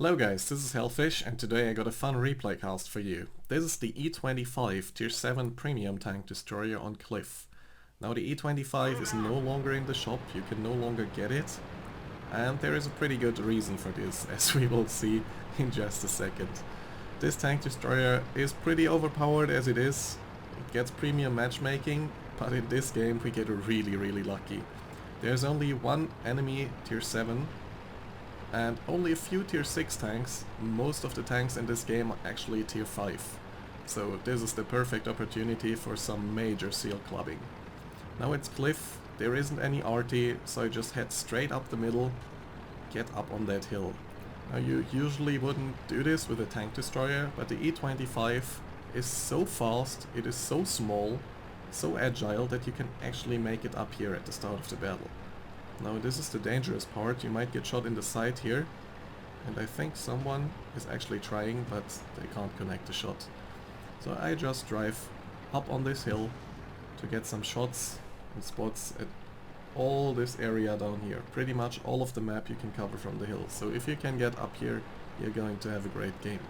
Hello guys, this is Hellfish and today I got a fun replay cast for you. This is the E25 Tier 7 Premium Tank Destroyer on Cliff. Now the E25 is no longer in the shop, you can no longer get it. And there is a pretty good reason for this, as we will see in just a second. This tank destroyer is pretty overpowered as it is. It gets premium matchmaking, but in this game we get really lucky. There's only one enemy Tier 7 and only a few Tier 6 tanks. Most of the tanks in this game are actually Tier 5. So this is the perfect opportunity for some major seal clubbing. Now it's Cliff, there isn't any RT, so I just head straight up the middle, get up on that hill. Now you usually wouldn't do this with a tank destroyer, but the E25 is so fast, it is so small, so agile that you can actually make it up here at the start of the battle. Now this is the dangerous part, you might get shot in the side here, and I think someone is actually trying, but they can't connect the shot. So I just drive up on this hill to get some shots and spots at all this area down here. Pretty much all of the map you can cover from the hill, so if you can get up here, you're going to have a great game.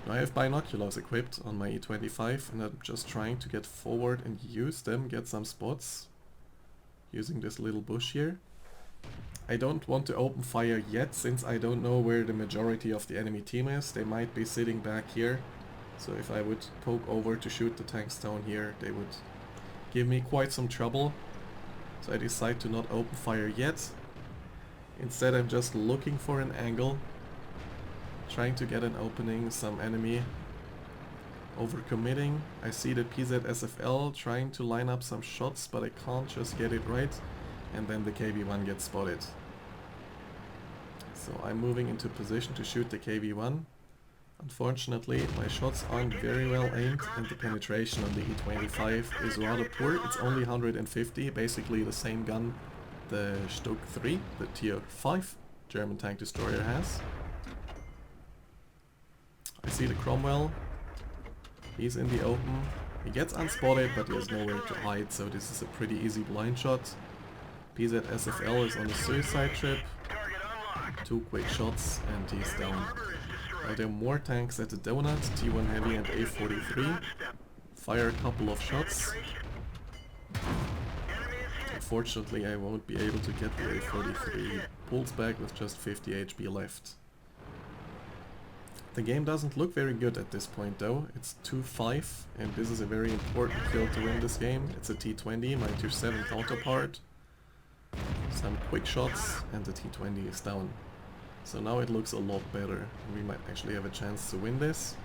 Now I have binoculars equipped on my E25 and I'm just trying to get forward and use them, get some spots. Using this little bush here. I don't want to open fire yet, since I don't know where the majority of the enemy team is. They might be sitting back here, so if I would poke over to shoot the tanks down here, they would give me quite some trouble. So I decide to not open fire yet. Instead I'm just looking for an angle, trying to get an opening, some enemy overcommitting. I see the PZSFL trying to line up some shots, but I can't just get it right, and then the KV-1 gets spotted. So I'm moving into position to shoot the KV-1. Unfortunately, my shots aren't very well aimed, and the penetration on the E25 is rather poor. It's only 150, basically the same gun the Stuck 3, the Tier 5 German tank destroyer has. I see the Cromwell. He's in the open. He gets unspotted, but he has nowhere to hide, so this is a pretty easy blind shot. PZSFL is on a suicide trip. 2 quick shots and he's down. There are more tanks at the donut, T1 Heavy and A43. Fire a couple of shots. Unfortunately I won't be able to get the A43. He pulls back with just 50 HP left. The game doesn't look very good at this point though. It's 2-5 and this is a very important kill to win this game. It's a T20, my Tier 7 counterpart. Some quick shots and the T20 is down. So now it looks a lot better. We might actually have a chance to win this.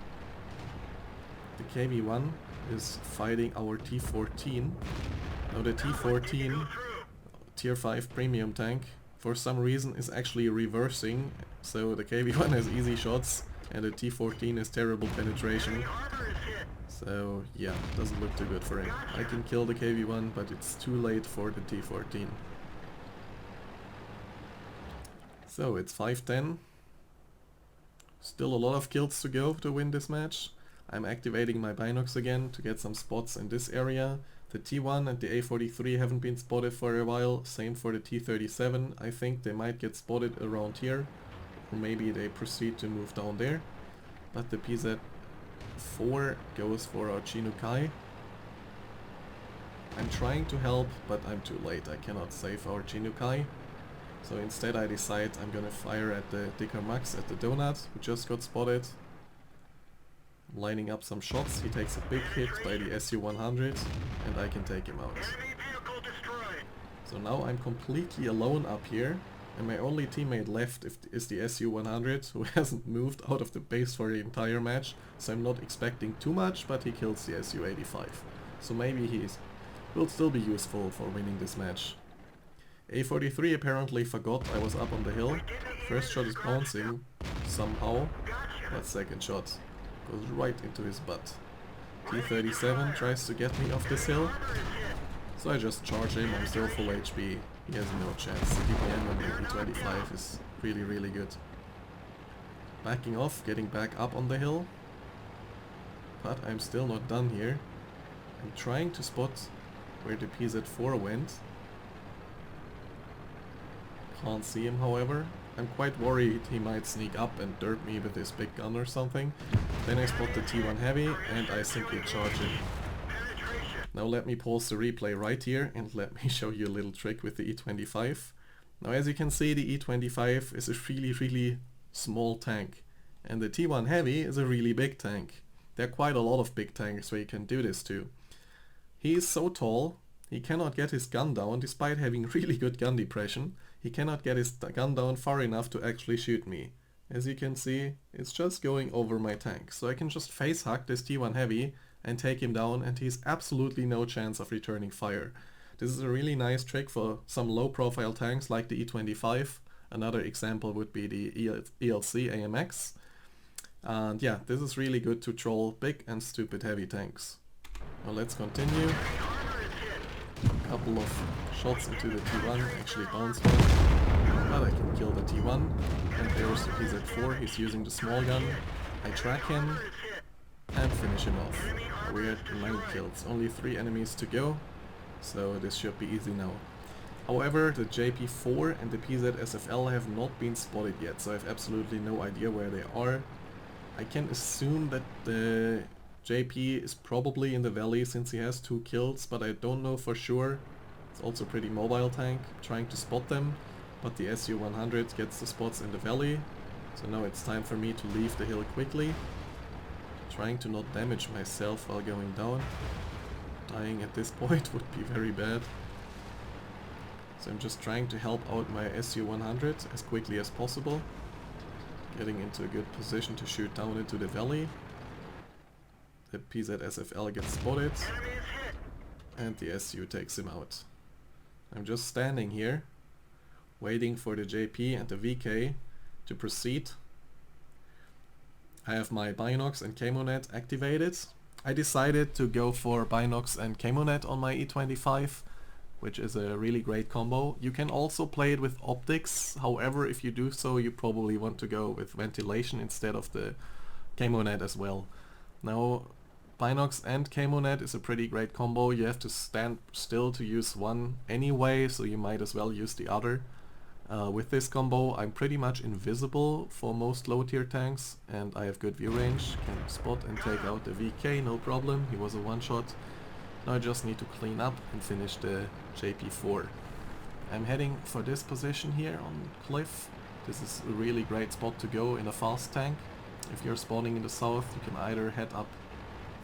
The KV-1 is fighting our T14. Now the T14, Tier 5 premium tank, for some reason is actually reversing. So the KV-1 has easy shots and the T14 is terrible penetration. So yeah, doesn't look too good for him. I can kill the KV-1, but it's too late for the T14. So it's 5-10. Still a lot of kills to go to win this match. I'm activating my binocs again to get some spots in this area. The T1 and the A43 haven't been spotted for a while, same for the T37. I think they might get spotted around here. Or maybe they proceed to move down there. But the PZ4 goes for our Chinukai. I'm trying to help, but I'm too late. I cannot save our Chinukai. So instead I decide I'm gonna fire at the Dicker Max at the donut, who just got spotted. Lining up some shots, he takes a big hit by the SU-100 and I can take him out. So now I'm completely alone up here. And my only teammate left is the SU-100, who hasn't moved out of the base for the entire match, so I'm not expecting too much, but he kills the SU-85. So maybe he will still be useful for winning this match. A43 apparently forgot I was up on the hill. First shot is bouncing, somehow, but second shot goes right into his butt. T37 tries to get me off this hill. So I just charge him, I'm still full HP, he has no chance. The DPM on the E25 is really good. Backing off, getting back up on the hill. But I'm still not done here. I'm trying to spot where the PZ4 went. Can't see him, however. I'm quite worried he might sneak up and derp me with his big gun or something. Then I spot the T1 Heavy and I simply charge him. Now let me pause the replay right here and let me show you a little trick with the E25. Now as you can see, the E25 is a really small tank and the T1 Heavy is a really big tank. There are quite a lot of big tanks where you can do this to. He is so tall, he cannot get his gun down despite having really good gun depression. He cannot get his gun down far enough to actually shoot me. As you can see, it's just going over my tank. So I can just face hug this T1 Heavy and take him down, and he's absolutely no chance of returning fire. This is a really nice trick for some low profile tanks like the E25. Another example would be the ELC AMX. And yeah, this is really good to troll big and stupid heavy tanks. Now let's continue. A couple of shots into the T1, actually bounced one, but I can kill the T1. And there's the PZ4, he's using the small gun. I track him and finish him off. We're at 9 kills, only 3 enemies to go, so this should be easy now. However, the JP4 and the PZ-SFL have not been spotted yet, so I have absolutely no idea where they are. I can assume that the JP is probably in the valley since he has 2 kills, but I don't know for sure. It's also a pretty mobile tank, trying to spot them, but the SU-100 gets the spots in the valley, so now it's time for me to leave the hill quickly. Trying to not damage myself while going down. Dying at this point would be very bad. So I'm just trying to help out my SU-100 as quickly as possible. Getting into a good position to shoot down into the valley. The PZ-SFL gets spotted. And the SU takes him out. I'm just standing here, waiting for the JP and the VK to proceed. I have my Binox and Chemonet activated. I decided to go for Binox and Chemonet on my E25, which is a really great combo. You can also play it with optics, however if you do so you probably want to go with ventilation instead of the Chemonet as well. Now Binox and Chemonet is a pretty great combo. You have to stand still to use one anyway, so you might as well use the other. With this combo I'm pretty much invisible for most low tier tanks and I have good view range, can spot and take out the VK, no problem, he was a one shot. Now I just need to clean up and finish the JP4. I'm heading for this position here on cliff. This is a really great spot to go in a fast tank. If you're spawning in the south you can either head up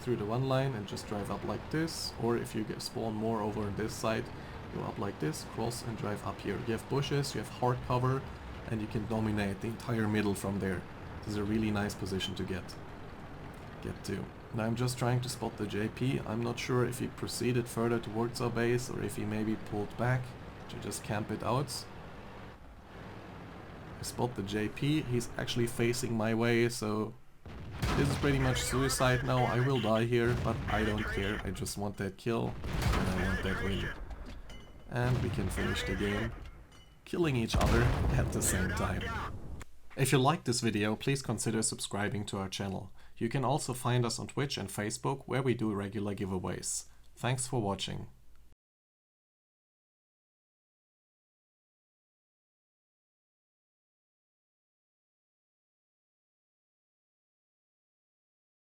through the one line and just drive up like this, or if you spawn more over on this side, go up like this, cross and drive up here. You have bushes, you have hard cover, and you can dominate the entire middle from there. This is a really nice position to get to. Now I'm just trying to spot the JP. I'm not sure if he proceeded further towards our base or if he maybe pulled back to just camp it out. I spot the JP, he's actually facing my way, so this is pretty much suicide now. I will die here, but I don't care. I just want that kill and I want that win. And we can finish the game, killing each other at the same time. If you liked this video, please consider subscribing to our channel. You can also find us on Twitch and Facebook, where we do regular giveaways. Thanks for watching.